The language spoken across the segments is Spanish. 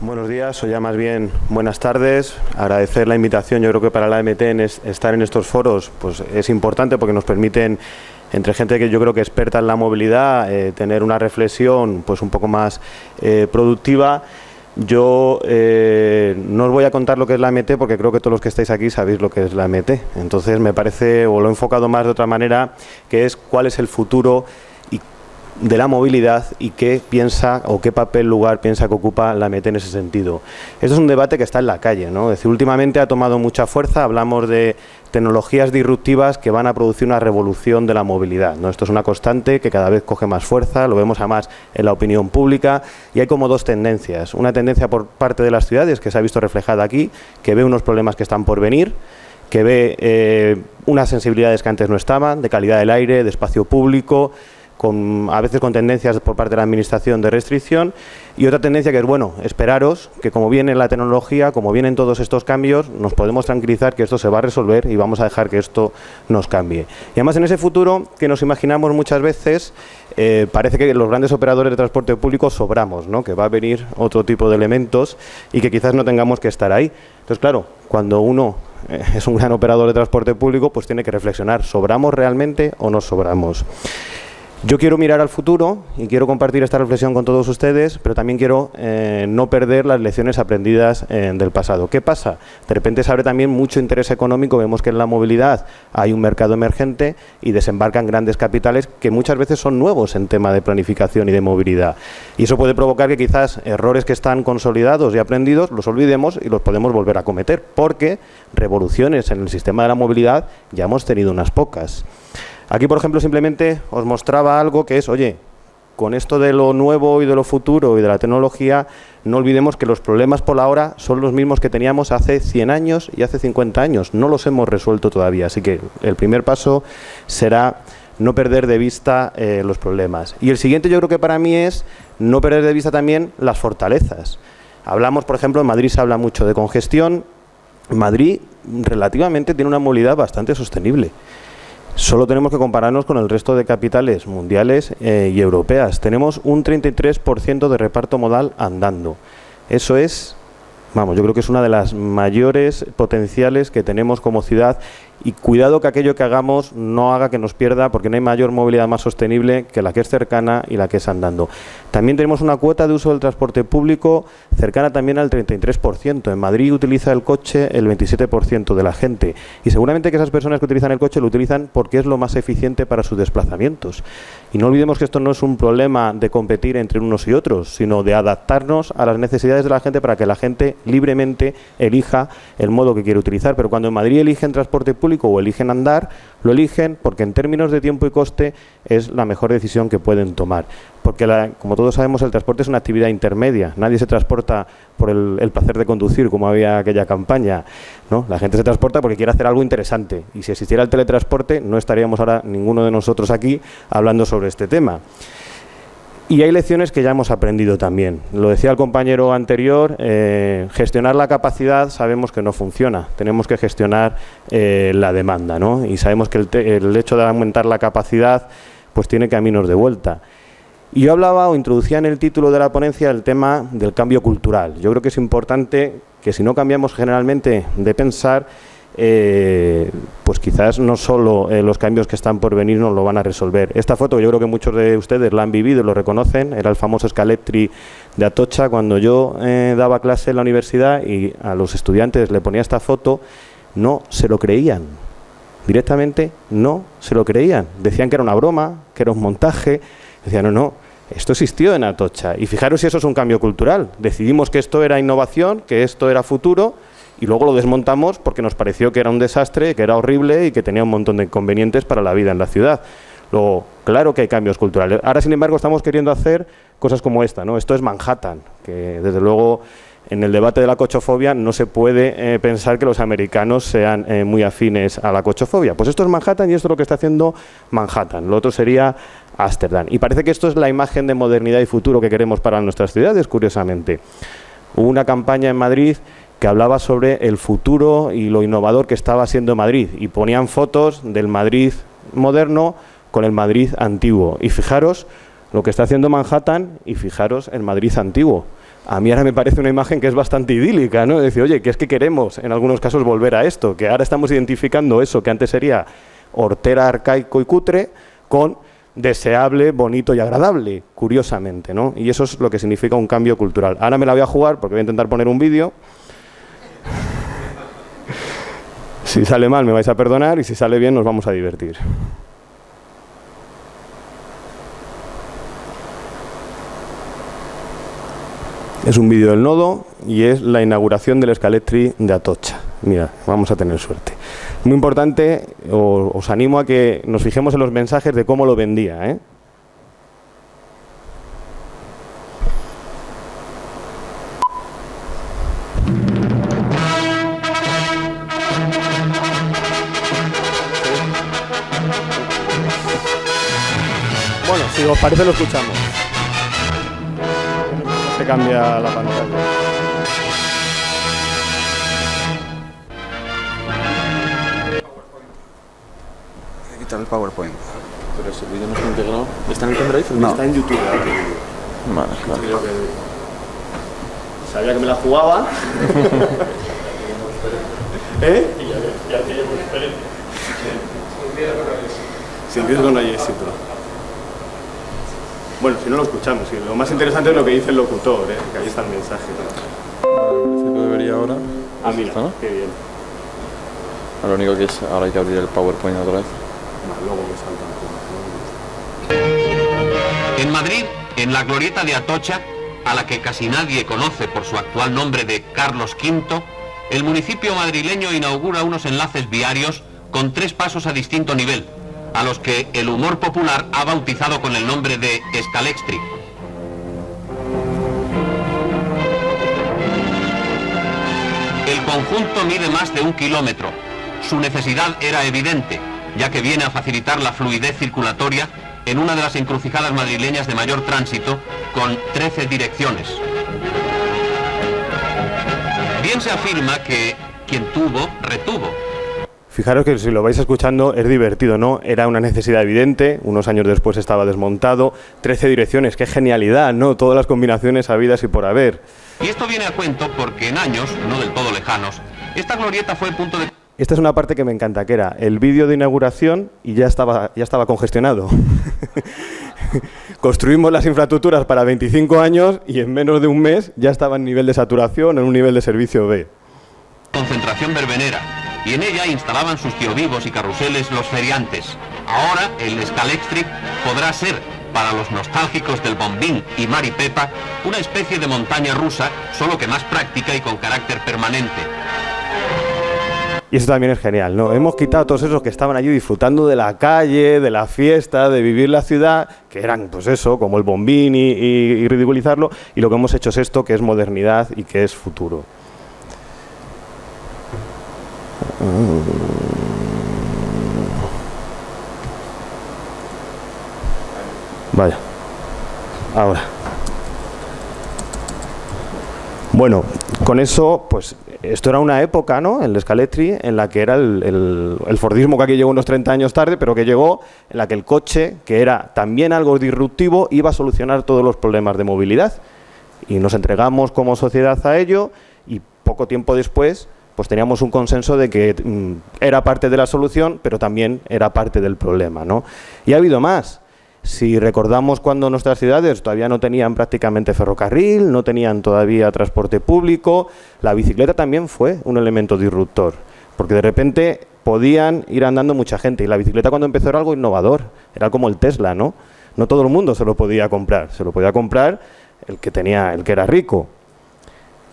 Buenos días, o ya más bien buenas tardes. Agradecer la invitación. Yo creo que para la AMT estar en estos foros pues es importante porque nos permiten, entre gente que yo creo que experta en la movilidad, tener una reflexión pues un poco más productiva. Yo no os voy a contar lo que es la AMT porque creo que todos los que estáis aquí sabéis lo que es la AMT. Entonces me parece, o lo he enfocado más de otra manera, que es cuál es el futuro de la movilidad y qué piensa o qué lugar piensa que ocupa la AMT en ese sentido. Esto es un debate que está en la calle, ¿no? Es decir, últimamente ha tomado mucha fuerza, hablamos de tecnologías disruptivas que van a producir una revolución de la movilidad, ¿no? Esto es una constante que cada vez coge más fuerza, lo vemos además en la opinión pública, y hay como dos tendencias. Una tendencia por parte de las ciudades, que se ha visto reflejada aquí, que ve unos problemas que están por venir, que ve unas sensibilidades que antes no estaban, de calidad del aire, de espacio público, a veces con tendencias por parte de la administración de restricción, y otra tendencia que es, bueno, esperaros que como viene la tecnología, como vienen todos estos cambios, nos podemos tranquilizar que esto se va a resolver y vamos a dejar que esto nos cambie. Y además en ese futuro que nos imaginamos muchas veces, parece que los grandes operadores de transporte público sobramos, ¿no? Que va a venir otro tipo de elementos y que quizás no tengamos que estar ahí. Entonces, claro, cuando uno es un gran operador de transporte público, pues tiene que reflexionar, ¿sobramos realmente o no sobramos? Yo quiero mirar al futuro y quiero compartir esta reflexión con todos ustedes, pero también quiero no perder las lecciones aprendidas del pasado. ¿Qué pasa? De repente se abre también mucho interés económico, vemos que en la movilidad hay un mercado emergente y desembarcan grandes capitales que muchas veces son nuevos en tema de planificación y de movilidad. Y eso puede provocar que quizás errores que están consolidados y aprendidos los olvidemos y los podemos volver a cometer, porque revoluciones en el sistema de la movilidad ya hemos tenido unas pocas. Aquí, por ejemplo, simplemente os mostraba algo que es, oye, con esto de lo nuevo y de lo futuro y de la tecnología, no olvidemos que los problemas por ahora son los mismos que teníamos hace 100 años y hace 50 años. No los hemos resuelto todavía, así que el primer paso será no perder de vista los problemas. Y el siguiente yo creo que para mí es no perder de vista también las fortalezas. Hablamos, por ejemplo, en Madrid se habla mucho de congestión. Madrid relativamente tiene una movilidad bastante sostenible. Solo tenemos que compararnos con el resto de capitales mundiales y europeas. Tenemos un 33% de reparto modal andando. Eso es, vamos, yo creo que es una de las mayores potenciales que tenemos como ciudad. Y cuidado que aquello que hagamos no haga que nos pierda, porque no hay mayor movilidad más sostenible que la que es cercana y la que es andando. También tenemos una cuota de uso del transporte público cercana también al 33%. En Madrid utiliza el coche el 27% de la gente. Y seguramente que esas personas que utilizan el coche lo utilizan porque es lo más eficiente para sus desplazamientos. Y no olvidemos que esto no es un problema de competir entre unos y otros, sino de adaptarnos a las necesidades de la gente para que la gente libremente elija el modo que quiere utilizar. Pero cuando en Madrid eligen transporte público o eligen andar, lo eligen porque en términos de tiempo y coste es la mejor decisión que pueden tomar. Porque, como todos sabemos, el transporte es una actividad intermedia. Nadie se transporta por el placer de conducir, como había aquella campaña, ¿no? La gente se transporta porque quiere hacer algo interesante. Y si existiera el teletransporte, no estaríamos ahora ninguno de nosotros aquí hablando sobre este tema. Y hay lecciones que ya hemos aprendido también. Lo decía el compañero anterior, gestionar la capacidad sabemos que no funciona. Tenemos que gestionar la demanda, ¿no? Y sabemos que el hecho de aumentar la capacidad pues tiene caminos de vuelta. Y yo hablaba o introducía en el título de la ponencia el tema del cambio cultural. Yo creo que es importante que si no cambiamos generalmente de pensar, pues quizás no solo los cambios que están por venir nos lo van a resolver. Esta foto yo creo que muchos de ustedes la han vivido y lo reconocen, era el famoso Scaletri de Atocha. Cuando yo daba clase en la universidad y a los estudiantes le ponía esta foto, no se lo creían, directamente no se lo creían, decían que era una broma, que era un montaje, decían no, esto existió en Atocha. Y fijaros si eso es un cambio cultural, decidimos que esto era innovación, que esto era futuro, y luego lo desmontamos porque nos pareció que era un desastre, que era horrible y que tenía un montón de inconvenientes para la vida en la ciudad. Luego, claro que hay cambios culturales. Ahora, sin embargo, estamos queriendo hacer cosas como esta, ¿no? Esto es Manhattan, que desde luego en el debate de la cochofobia no se puede pensar que los americanos sean muy afines a la cochofobia. Pues esto es Manhattan y esto es lo que está haciendo Manhattan. Lo otro sería Ámsterdam. Y parece que esto es la imagen de modernidad y futuro que queremos para nuestras ciudades, curiosamente. Hubo una campaña en Madrid que hablaba sobre el futuro y lo innovador que estaba siendo Madrid, y ponían fotos del Madrid moderno con el Madrid antiguo. Y fijaros lo que está haciendo Manhattan y fijaros el Madrid antiguo. a mí ahora me parece una imagen que es bastante idílica, ¿no? Es decir, oye, que es que queremos en algunos casos volver a esto, que ahora estamos identificando eso que antes sería hortera, arcaico y cutre, con deseable, bonito y agradable, curiosamente, ¿no? Y eso es lo que significa un cambio cultural. Ahora me la voy a jugar porque voy a intentar poner un vídeo. Si sale mal me vais a perdonar y si sale bien nos vamos a divertir. Es un vídeo del nodo y es la inauguración del Scalextric de Atocha. Mira, vamos a tener suerte. Muy importante, os animo a que nos fijemos en los mensajes de cómo lo vendía, ¿eh? Bueno, si os parece lo escuchamos. Se cambia la pantalla. Hay que quitar el PowerPoint. Pero si el vídeo no está integrado, ¿está en el pendrive? No. Está en YouTube. Vale, claro. Sabía que me la jugaba. ¿Eh? Si empiezo con hay éxito. Bueno, si no lo escuchamos, sí. Lo más interesante es lo que dice el locutor, que ahí está el mensaje. Vale, lo debería ahora. Ah, mira, ¿Está, no? qué bien. Lo único que es, ahora hay que abrir el PowerPoint otra vez. Luego me salta. En Madrid, en la glorieta de Atocha, a la que casi nadie conoce por su actual nombre de Carlos V, el municipio madrileño inaugura unos enlaces viarios con 3 pasos a distinto nivel, a los que el humor popular ha bautizado con el nombre de Scalextric. El conjunto mide más de 1 kilómetro. Su necesidad era evidente, ya que viene a facilitar la fluidez circulatoria en una de las encrucijadas madrileñas de mayor tránsito, con 13 direcciones. Bien se afirma que quien tuvo, retuvo. Fijaros que si lo vais escuchando es divertido, ¿no? Era una necesidad evidente, unos años después estaba desmontado, 13 direcciones, qué genialidad, ¿no? Todas las combinaciones habidas y por haber. Y esto viene a cuento porque en años, no del todo lejanos, esta glorieta fue el punto de... Esta es una parte que me encanta, que era el vídeo de inauguración y ya estaba congestionado. Construimos las infraestructuras para 25 años y en menos de un mes ya estaba en nivel de saturación, en un nivel de servicio B. Concentración verbenera, y en ella instalaban sus tiovivos y carruseles los feriantes. Ahora el Scalextric podrá ser, para los nostálgicos del Bombín y Maripepa, una especie de montaña rusa, solo que más práctica y con carácter permanente. Y eso también es genial, ¿no? Hemos quitado a todos esos que estaban allí disfrutando de la calle, de la fiesta, de vivir la ciudad, que eran, pues eso, como el Bombín y ridiculizarlo, y lo que hemos hecho es esto, que es modernidad y que es futuro. Vaya. Ahora. Bueno, con eso, pues esto era una época, ¿no? El Scalextric, en la que era el Fordismo, que aquí llegó unos 30 años tarde, pero que llegó en la que el coche, que era también algo disruptivo, iba a solucionar todos los problemas de movilidad. Y nos entregamos como sociedad a ello y poco tiempo después pues teníamos un consenso de que era parte de la solución, pero también era parte del problema, ¿no? Y ha habido más. Si recordamos cuando nuestras ciudades todavía no tenían prácticamente ferrocarril, no tenían todavía transporte público, la bicicleta también fue un elemento disruptor, porque de repente podían ir andando mucha gente, y la bicicleta cuando empezó era algo innovador, era como el Tesla, ¿no? No todo el mundo se lo podía comprar, se lo podía comprar el que era rico.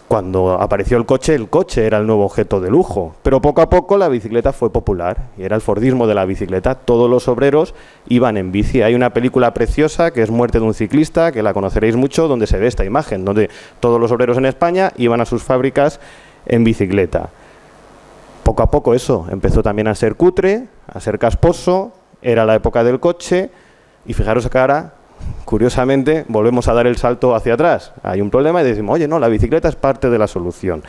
Cuando apareció el coche era el nuevo objeto de lujo. Pero poco a poco la bicicleta fue popular y era el fordismo de la bicicleta. Todos los obreros iban en bici. Hay una película preciosa que es Muerte de un ciclista, que la conoceréis mucho, donde se ve esta imagen, donde todos los obreros en España iban a sus fábricas en bicicleta. Poco a poco eso empezó también a ser cutre, a ser casposo, era la época del coche y fijaros que ahora, curiosamente, volvemos a dar el salto hacia atrás. Hay un problema y decimos, oye, no, la bicicleta es parte de la solución.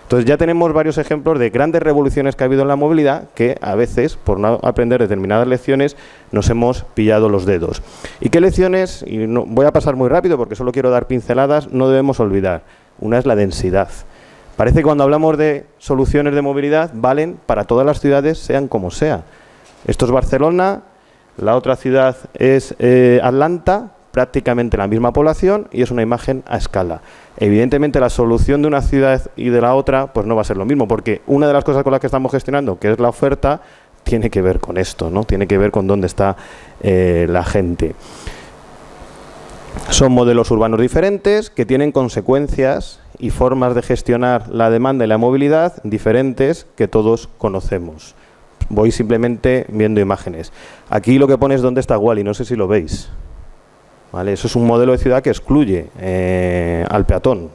Entonces ya tenemos varios ejemplos de grandes revoluciones que ha habido en la movilidad que a veces, por no aprender determinadas lecciones, nos hemos pillado los dedos. ¿Y qué lecciones? Y no, voy a pasar muy rápido porque solo quiero dar pinceladas, no debemos olvidar. Una es la densidad. Parece que cuando hablamos de soluciones de movilidad valen para todas las ciudades, sean como sea. Esto es Barcelona, la otra ciudad es Atlanta, prácticamente la misma población y es una imagen a escala. Evidentemente la solución de una ciudad y de la otra pues no va a ser lo mismo, porque una de las cosas con las que estamos gestionando, que es la oferta, tiene que ver con esto, ¿no? Tiene que ver con dónde está la gente. Son modelos urbanos diferentes que tienen consecuencias y formas de gestionar la demanda y la movilidad diferentes que todos conocemos. Voy simplemente viendo imágenes. Aquí lo que pone es dónde está Wall-E, no sé si lo veis. ¿Vale? Eso es un modelo de ciudad que excluye al peatón.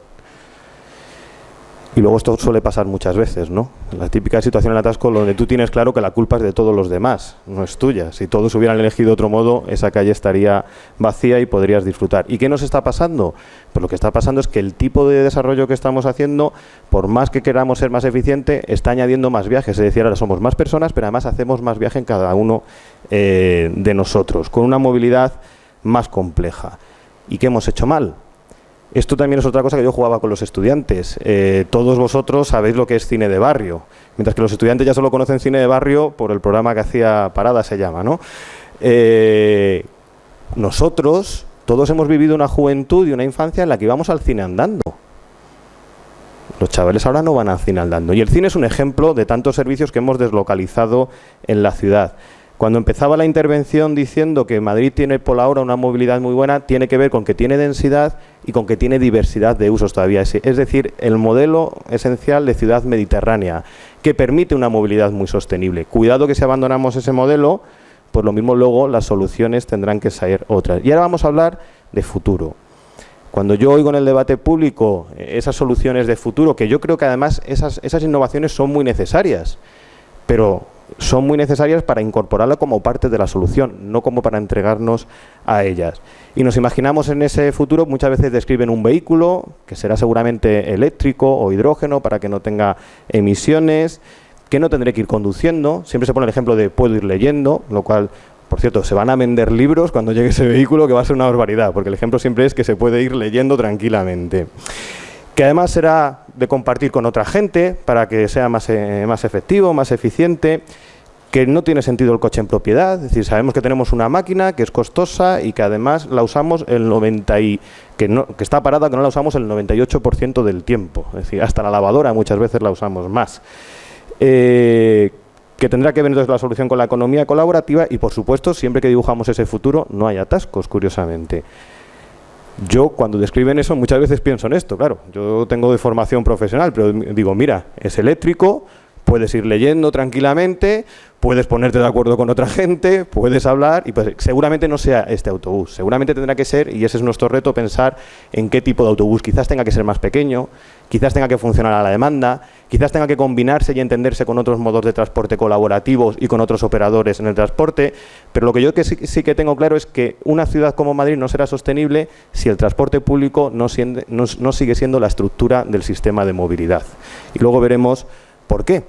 Y luego esto suele pasar muchas veces, ¿no? La típica situación en el atasco donde tú tienes claro que la culpa es de todos los demás, no es tuya. Si todos hubieran elegido otro modo, esa calle estaría vacía y podrías disfrutar. ¿Y qué nos está pasando? Pues lo que está pasando es que el tipo de desarrollo que estamos haciendo, por más que queramos ser más eficiente, está añadiendo más viajes. Es decir, ahora somos más personas, pero además hacemos más viaje en cada uno de nosotros, con una movilidad más compleja. ¿Y qué hemos hecho mal? Esto también es otra cosa que yo jugaba con los estudiantes. Todos vosotros sabéis lo que es cine de barrio, mientras que los estudiantes ya solo conocen cine de barrio por el programa que hacía Parada, se llama, ¿no? Nosotros, todos hemos vivido una juventud y una infancia en la que íbamos al cine andando. Los chavales ahora no van al cine andando. Y el cine es un ejemplo de tantos servicios que hemos deslocalizado en la ciudad. Cuando empezaba la intervención diciendo que Madrid tiene por ahora una movilidad muy buena, tiene que ver con que tiene densidad y con que tiene diversidad de usos todavía. Es decir, el modelo esencial de ciudad mediterránea, que permite una movilidad muy sostenible. Cuidado que si abandonamos ese modelo, pues lo mismo luego las soluciones tendrán que ser otras. Y ahora vamos a hablar de futuro. Cuando yo oigo en el debate público esas soluciones de futuro, que yo creo que además esas innovaciones son muy necesarias, pero son muy necesarias para incorporarla como parte de la solución, no como para entregarnos a ellas. Y nos imaginamos en ese futuro, muchas veces describen un vehículo que será seguramente eléctrico o hidrógeno para que no tenga emisiones, que no tendré que ir conduciendo. Siempre se pone el ejemplo de puedo ir leyendo, lo cual, por cierto, se van a vender libros cuando llegue ese vehículo, que va a ser una barbaridad, porque el ejemplo siempre es que se puede ir leyendo tranquilamente. Que además será de compartir con otra gente para que sea más efectivo, más eficiente, que no tiene sentido el coche en propiedad, es decir, sabemos que tenemos una máquina que es costosa y que además la usamos que está parada, que no la usamos el 98% del tiempo, es decir, hasta la lavadora muchas veces la usamos más. Que tendrá que ver entonces la solución con la economía colaborativa y, por supuesto, siempre que dibujamos ese futuro no hay atascos, curiosamente. Yo, cuando describen eso, muchas veces pienso en esto, claro. Yo tengo de formación profesional, pero digo, mira, es eléctrico, puedes ir leyendo tranquilamente, puedes ponerte de acuerdo con otra gente, puedes hablar, y pues seguramente no sea este autobús. Seguramente tendrá que ser, y ese es nuestro reto, pensar en qué tipo de autobús. Quizás tenga que ser más pequeño, quizás tenga que funcionar a la demanda, quizás tenga que combinarse y entenderse con otros modos de transporte colaborativos y con otros operadores en el transporte, pero lo que yo sí que tengo claro es que una ciudad como Madrid no será sostenible si el transporte público no sigue siendo la estructura del sistema de movilidad. Y luego veremos por qué.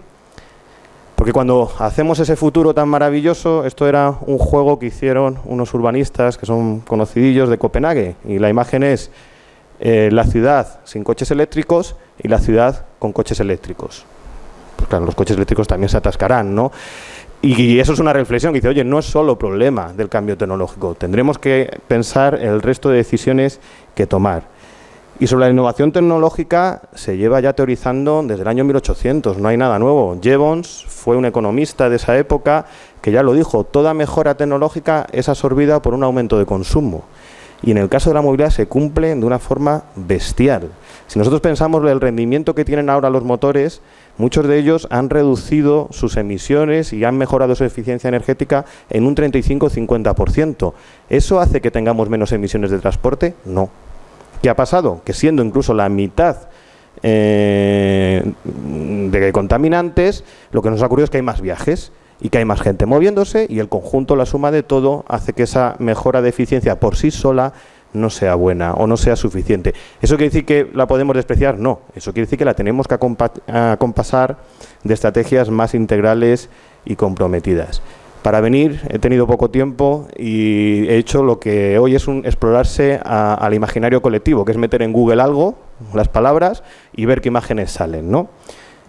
Porque cuando hacemos ese futuro tan maravilloso, esto era un juego que hicieron unos urbanistas que son conocidillos de Copenhague, y la imagen es la ciudad sin coches eléctricos y la ciudad con coches eléctricos. Pues claro, los coches eléctricos también se atascarán, ¿no? Y eso es una reflexión que dice, oye, no es solo problema del cambio tecnológico, tendremos que pensar el resto de decisiones que tomar. Y sobre la innovación tecnológica se lleva ya teorizando desde el año 1800, no hay nada nuevo. Jevons fue un economista de esa época que ya lo dijo, toda mejora tecnológica es absorbida por un aumento de consumo. Y en el caso de la movilidad se cumple de una forma bestial. Si nosotros pensamos el rendimiento que tienen ahora los motores, muchos de ellos han reducido sus emisiones y han mejorado su eficiencia energética en un 35-50%. ¿Eso hace que tengamos menos emisiones de transporte? No. ¿Qué ha pasado? Que siendo incluso la mitad de contaminantes, lo que nos ha ocurrido es que hay más viajes y que hay más gente moviéndose, y el conjunto, la suma de todo, hace que esa mejora de eficiencia por sí sola no sea buena o no sea suficiente. ¿Eso quiere decir que la podemos despreciar? No, eso quiere decir que la tenemos que acompasar de estrategias más integrales y comprometidas. Para venir he tenido poco tiempo y he hecho lo que hoy es explorarse al imaginario colectivo, que es meter en Google algo, las palabras, y ver qué imágenes salen, ¿no?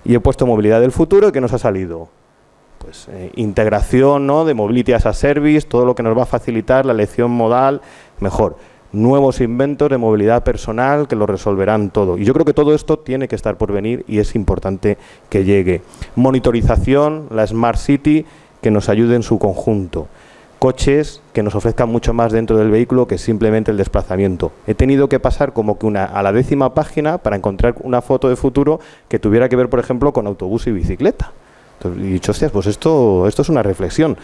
Y he puesto movilidad del futuro, y ¿qué nos ha salido? Pues integración, ¿no?, de Mobility as a Service, todo lo que nos va a facilitar la elección modal mejor. Nuevos inventos de movilidad personal que lo resolverán todo. Y yo creo que todo esto tiene que estar por venir y es importante que llegue. Monitorización, la Smart City, que nos ayude en su conjunto. Coches que nos ofrezcan mucho más dentro del vehículo que simplemente el desplazamiento. He tenido que pasar como que a la 10ª página para encontrar una foto de futuro que tuviera que ver, por ejemplo, con autobús y bicicleta. Entonces, he dicho, hostias, pues esto es una reflexión.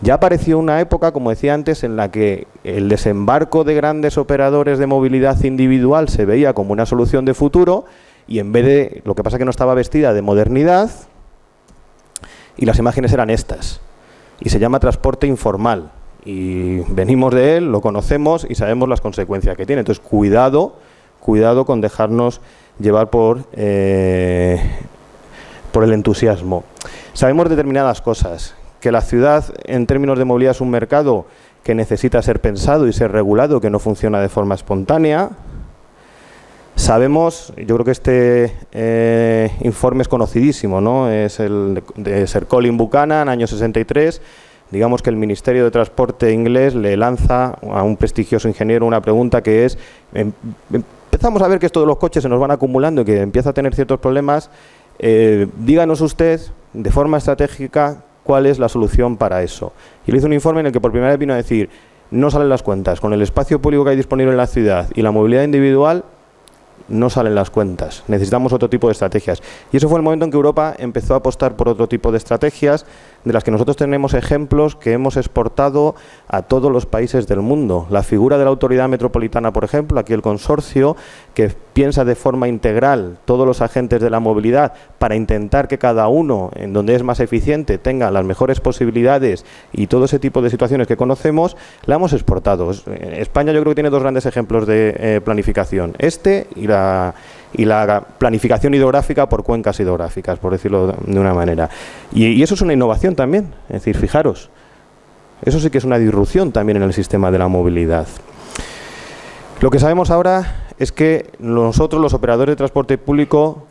Ya apareció una época, como decía antes, en la que el desembarco de grandes operadores de movilidad individual se veía como una solución de futuro y en vez de, lo que pasa es que no estaba vestida de modernidad, y las imágenes eran estas. Y se llama transporte informal. Y venimos de él, lo conocemos y sabemos las consecuencias que tiene. Entonces, cuidado con dejarnos llevar por el entusiasmo. Sabemos determinadas cosas. Que la ciudad, en términos de movilidad, es un mercado que necesita ser pensado y ser regulado, que no funciona de forma espontánea. Sabemos, yo creo que este informe es conocidísimo, ¿no? Es el de Sir Colin Buchanan, año 63. Digamos que el Ministerio de Transporte inglés le lanza a un prestigioso ingeniero una pregunta que es: empezamos a ver que esto de los coches se nos van acumulando y que empieza a tener ciertos problemas. Díganos usted, de forma estratégica, cuál es la solución para eso. Y le hizo un informe en el que por primera vez vino a decir: no salen las cuentas, con el espacio público que hay disponible en la ciudad y la movilidad individual, no salen las cuentas, necesitamos otro tipo de estrategias. Y eso fue el momento en que Europa empezó a apostar por otro tipo de estrategias, de las que nosotros tenemos ejemplos que hemos exportado a todos los países del mundo. La figura de la autoridad metropolitana, por ejemplo, aquí el consorcio, que piensa de forma integral todos los agentes de la movilidad para intentar que cada uno, en donde es más eficiente, tenga las mejores posibilidades y todo ese tipo de situaciones que conocemos, la hemos exportado. España yo creo que tiene dos grandes ejemplos de planificación. Y la planificación hidrográfica por cuencas hidrográficas, por decirlo de una manera. Y eso es una innovación también. Es decir, fijaros, eso sí que es una disrupción también en el sistema de la movilidad. Lo que sabemos ahora es que nosotros, los operadores de transporte público,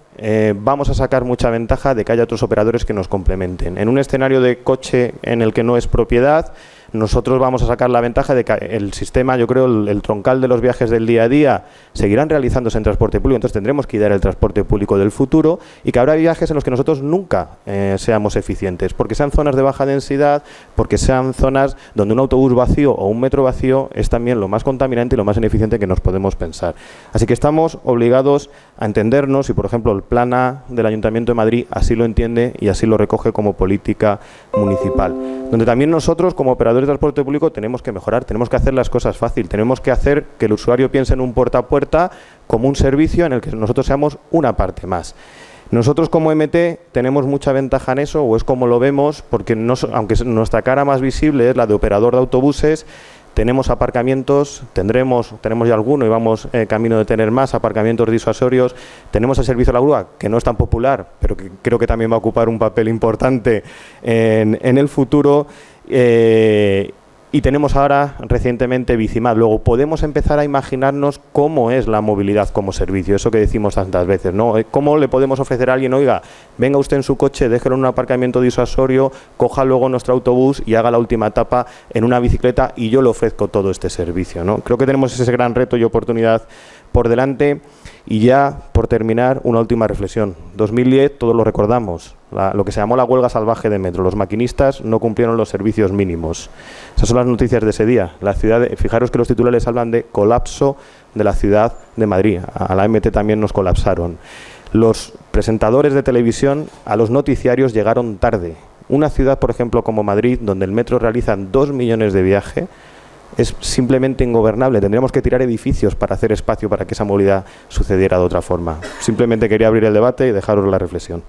vamos a sacar mucha ventaja de que haya otros operadores que nos complementen. En un escenario de coche en el que no es propiedad, nosotros vamos a sacar la ventaja de que el sistema, yo creo, el troncal de los viajes del día a día seguirán realizándose en transporte público, entonces tendremos que idear el transporte público del futuro y que habrá viajes en los que nosotros nunca seamos eficientes, porque sean zonas de baja densidad, porque sean zonas donde un autobús vacío o un metro vacío es también lo más contaminante y lo más ineficiente que nos podemos pensar. Así que estamos obligados a entendernos y, por ejemplo, el Plan A del Ayuntamiento de Madrid así lo entiende y así lo recoge como política municipal, donde también nosotros, como operadores de transporte público, tenemos que mejorar, tenemos que hacer las cosas fácil, tenemos que hacer que el usuario piense en un puerta a puerta como un servicio en el que nosotros seamos una parte más. Nosotros como MT tenemos mucha ventaja en eso, o es como lo vemos, porque aunque nuestra cara más visible es la de operador de autobuses, tenemos aparcamientos, tenemos ya alguno y vamos camino de tener más aparcamientos disuasorios. Tenemos el servicio a la grúa, que no es tan popular, pero que creo que también va a ocupar un papel importante en el futuro. Y tenemos ahora recientemente Bicimad. Luego podemos empezar a imaginarnos cómo es la movilidad como servicio, eso que decimos tantas veces, ¿no? ¿Cómo le podemos ofrecer a alguien, oiga, venga usted en su coche, déjelo en un aparcamiento disuasorio, coja luego nuestro autobús y haga la última etapa en una bicicleta y yo le ofrezco todo este servicio, ¿no? Creo que tenemos ese gran reto y oportunidad por delante. Y ya, por terminar, una última reflexión. 2010, todos lo recordamos, lo que se llamó la huelga salvaje de metro. Los maquinistas no cumplieron los servicios mínimos. Esas son las noticias de ese día. La ciudad, fijaros que los titulares hablan de colapso de la ciudad de Madrid. A la MT también nos colapsaron. Los presentadores de televisión a los noticiarios llegaron tarde. Una ciudad, por ejemplo, como Madrid, donde el metro realiza 2 millones de viajes, es simplemente ingobernable. Tendríamos que tirar edificios para hacer espacio para que esa movilidad sucediera de otra forma. Simplemente quería abrir el debate y dejaros la reflexión.